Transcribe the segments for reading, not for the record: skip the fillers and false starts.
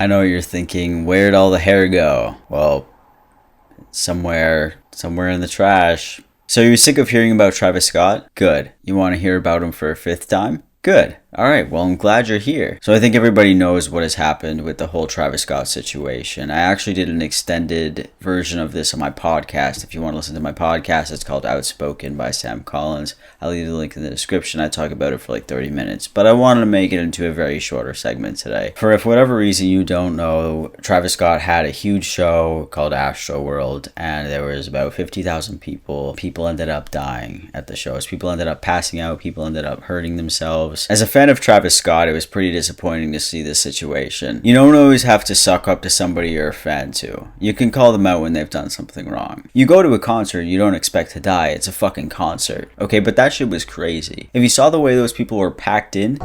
I know you're thinking, where'd all the hair go? Well, somewhere in the trash. So you're sick of hearing about Travis Scott? Good. You want to hear about him for a fifth time? Good. Alright, well, I'm glad you're here. So I think everybody knows what has happened with the whole Travis Scott situation. I actually did an extended version of this on my podcast. If you want to listen to my podcast, it's called Outspoken by Sam Collins. I'll leave the link in the description. I talk about it for like 30 minutes. But I wanted to make it into a very shorter segment today. For if whatever reason you don't know, Travis Scott had a huge show called Astroworld, and there was about 50,000 people. People ended up dying at the shows. People ended up passing out. People ended up hurting themselves. As a fan of Travis Scott, it was pretty disappointing to see this situation. You don't always have to suck up to somebody you're a fan to. You can call them out when they've done something wrong. You go to a concert, you don't expect to die. It's a fucking concert. Okay, but that shit was crazy. If you saw the way those people were packed in,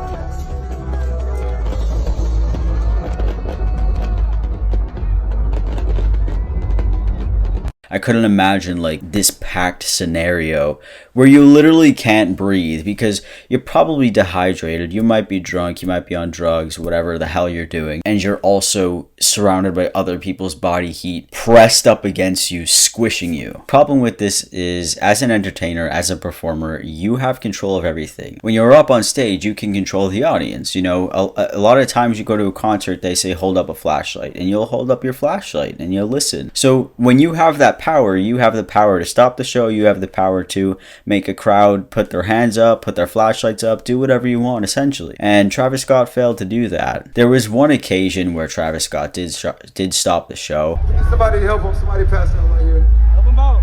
I couldn't imagine like this packed scenario where you literally can't breathe because you're probably dehydrated, you might be drunk, you might be on drugs, whatever the hell you're doing, and you're also surrounded by other people's body heat pressed up against you, squishing you. Problem with this is, as an entertainer, as a performer, you have control of everything. When you're up on stage, you can control the audience. You know, a lot of times you go to a concert, they say hold up a flashlight, and you'll hold up your flashlight and you'll listen. So when you have that power, you have the power to stop the show, you have the power to make a crowd put their hands up, put their flashlights up, do whatever you want essentially. And Travis Scott failed to do that. There was one occasion where Travis Scott did stop the show. Somebody help him, somebody pass out right here. Help him out.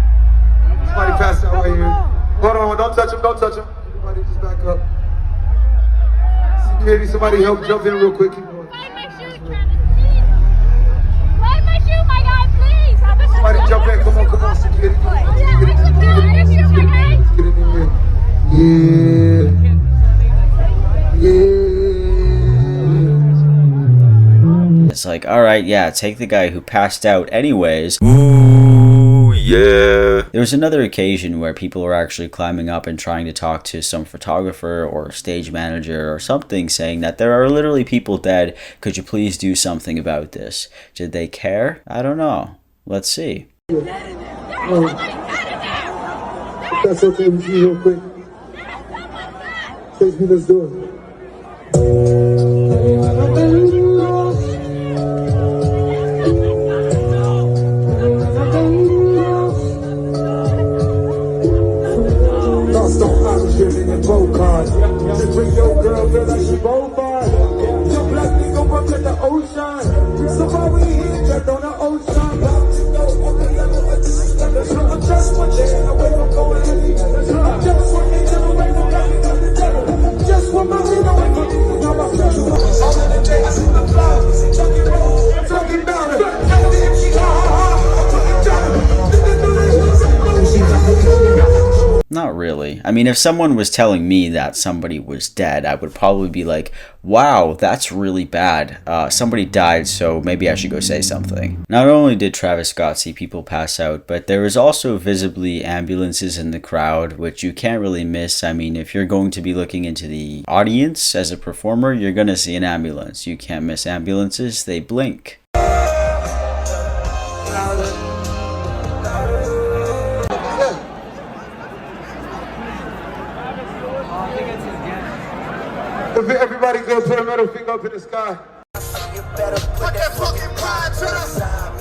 Somebody pass out right here. Hold on, don't touch him, don't touch him. Everybody just back up. Security, somebody help jump in real quick. Keep going. Somebody jump in, come on, security. Get in here. Yeah. It's like, alright, yeah, take the guy who passed out anyways. Ooh, yeah. There was another occasion where people were actually climbing up and trying to talk to some photographer or stage manager or something, saying that there are literally people dead. Could you please do something about this? Did they care? I don't know. Let's see. If that's okay with you real quick. Take me, let's do it. Lost on I'm giving it both cards. Just bring your girl, feel like she both bars. Your black nigga work at the ocean. So far we here, just on the ocean. Just one day away from going to leave. Just one day away from coming to the devil. Just one more day away from leaving. Now I feel you. All in the day I see the flowers. Talking about it. Not really. I mean, if someone was telling me that somebody was dead, I would probably be like, wow, that's really bad. Somebody died, so maybe I should go say something. Not only did Travis Scott see people pass out, but there was also visibly ambulances in the crowd, which you can't really miss. I mean, if you're going to be looking into the audience as a performer, you're going to see an ambulance. You can't miss ambulances. They blink. Everybody go put a middle finger up in the sky. Put that fucking pride to the side.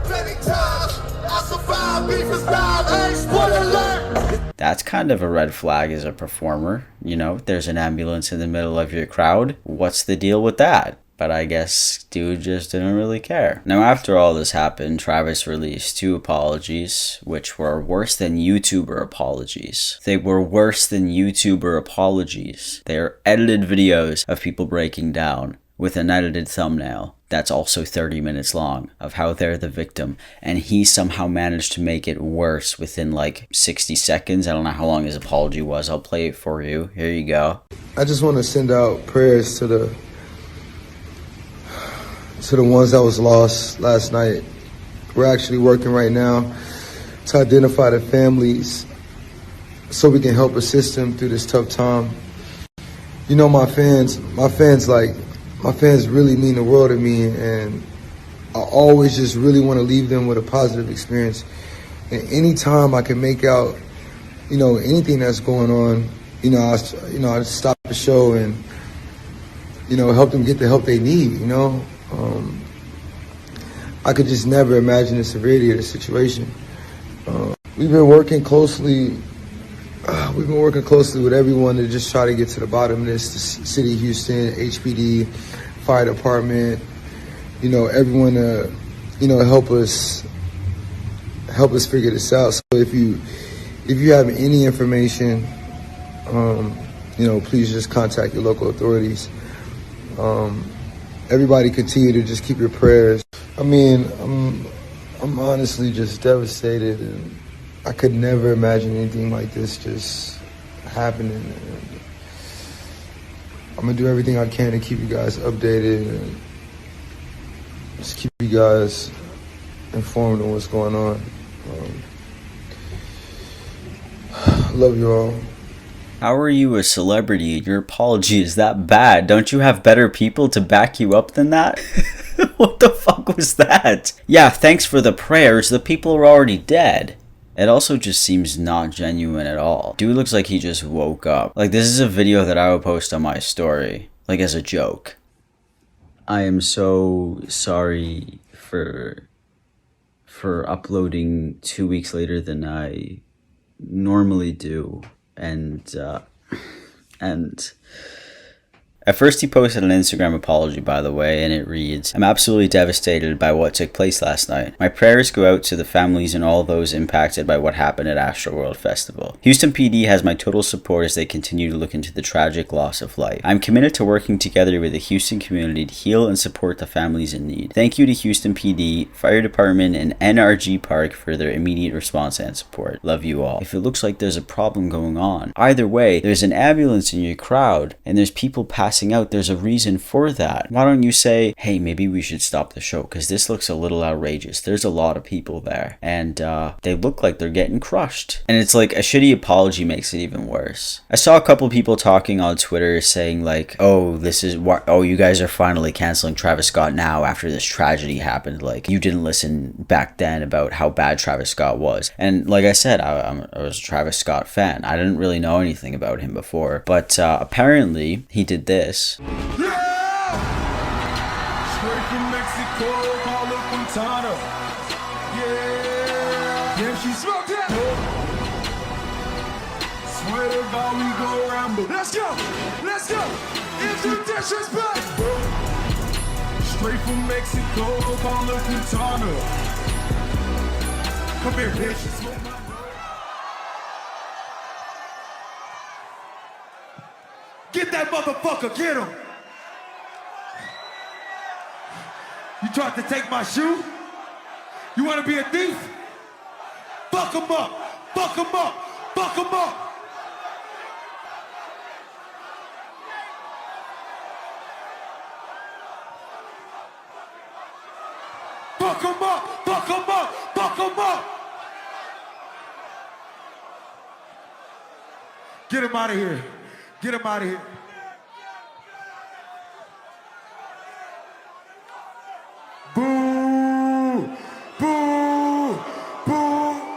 Many times. I survived, beef is bad, hey, spoiler alert. That's kind of a red flag as a performer. You know, there's an ambulance in the middle of your crowd. What's the deal with that? But I guess dude just didn't really care. Now, after all this happened, Travis released 2 apologies, which were worse than YouTuber apologies. They were worse than YouTuber apologies. They are edited videos of people breaking down with an edited thumbnail that's also 30 minutes long of how they're the victim, and he somehow managed to make it worse within like 60 seconds. I don't know how long his apology was. I'll play it for you. Here you go. I just want to send out prayers to the ones that was lost last night. We're actually working right now to identify the families so we can help assist them through this tough time. You know, my fans like, my fans really mean the world to me, and I always just really want to leave them with a positive experience. And anytime I can make out, anything that's going on, I stop the show and, help them get the help they need. I could just never imagine the severity of the situation. We've been working closely with everyone to just try to get to the bottom of this. The city of Houston, HPD, fire department, everyone to, help us figure this out. So if you have any information, please just contact your local authorities. Everybody continue to just keep your prayers. I mean, I'm honestly just devastated, and I could never imagine anything like this just happening. And I'm gonna do everything I can to keep you guys updated and just keep you guys informed on what's going on. Love you all. How are you a celebrity? Your apology is that bad. Don't you have better people to back you up than that? What the fuck was that? Yeah, thanks for the prayers. The people are already dead. It also just seems not genuine at all. Dude looks like he just woke up. Like, this is a video that I would post on my story, like as a joke. I am so sorry for uploading 2 weeks later than I normally do. And at first he posted an Instagram apology, by the way, and it reads, "I'm absolutely devastated by what took place last night. My prayers go out to the families and all those impacted by what happened at Astroworld Festival. Houston PD has my total support as they continue to look into the tragic loss of life. I'm committed to working together with the Houston community to heal and support the families in need. Thank you to Houston PD, Fire Department, and NRG Park for their immediate response and support. Love you all." If it looks like there's a problem going on, either way, there's an ambulance in your crowd and there's people passing out, there's a reason for that. Why don't you say, hey, maybe we should stop the show because this looks a little outrageous. There's a lot of people there and they look like they're getting crushed. And it's like a shitty apology makes it even worse. I saw a couple people talking on Twitter saying like, oh, this is why, oh, you guys are finally canceling Travis Scott now after this tragedy happened. Like, you didn't listen back then about how bad Travis Scott was. And like I said, I was a Travis Scott fan. I didn't really know anything about him before, but apparently he did this. Yeah! Straight from Mexico, call her Quintana. Yeah! Damn, she smoked that. Swear to God, we go ramble. Let's go! Let's go! Into disrespect! Straight from Mexico, call her Quintana. Come here, bitch. Smoke my blood. Get that motherfucker, get him! You tried to take my shoe? You wanna be a thief? Fuck him up! Fuck him up! Fuck him up! Fuck him up! Fuck him up! Fuck him up! Get him out of here! Get him out of here! Boo! Boo! Boo!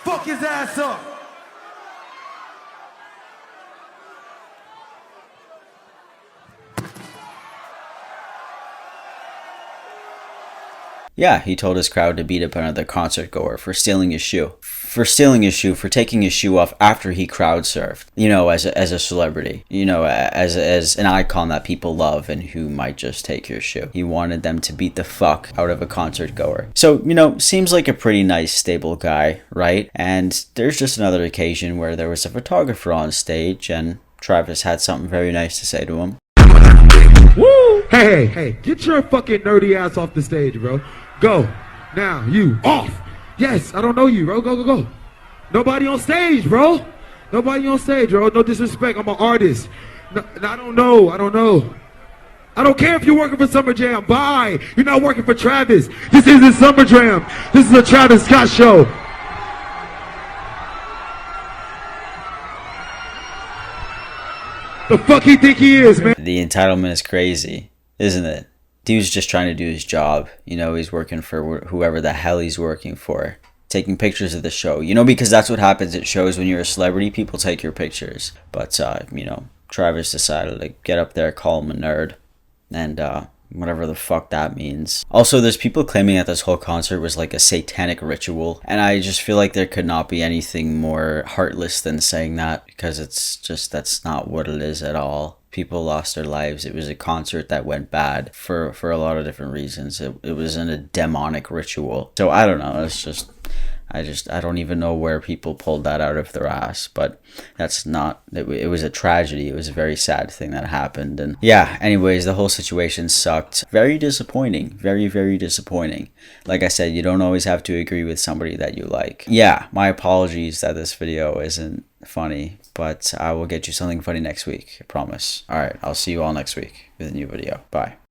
Fuck his ass up! Yeah, he told his crowd to beat up another concert goer for stealing his shoe. For taking his shoe off after he crowd surfed. As a celebrity. As an icon that people love and who might just take your shoe. He wanted them to beat the fuck out of a concert goer. So, seems like a pretty nice, stable guy, right? And there's just another occasion where there was a photographer on stage and Travis had something very nice to say to him. Woo! Hey, get your fucking nerdy ass off the stage, bro. Go. Now, you. Off. Yes, I don't know you, bro. Go. Nobody on stage, bro. Nobody on stage, bro. No disrespect. I'm an artist. No, I don't know. I don't care if you're working for Summer Jam. Bye. You're not working for Travis. This isn't Summer Jam. This is a Travis Scott show. The fuck he think he is, man? The entitlement is crazy, isn't it? Dude's just trying to do his job. You know, he's working for whoever the hell he's working for. Taking pictures of the show. You know, because that's what happens at shows when you're a celebrity. People take your pictures. But, you know, Travis decided to get up there, call him a nerd. And, whatever the fuck that means. Also, there's people claiming that this whole concert was like a satanic ritual. And I just feel like there could not be anything more heartless than saying that. Because it's just, that's not what it is at all. People lost their lives. It was a concert that went bad for a lot of different reasons. It was in a demonic ritual. So I don't know. It's just... I don't even know where people pulled that out of their ass, but that's not, it was a tragedy. It was a very sad thing that happened. And yeah, anyways, the whole situation sucked. Very disappointing. Very, very disappointing. Like I said, you don't always have to agree with somebody that you like. Yeah, my apologies that this video isn't funny, but I will get you something funny next week. I promise. All right, I'll see you all next week with a new video. Bye.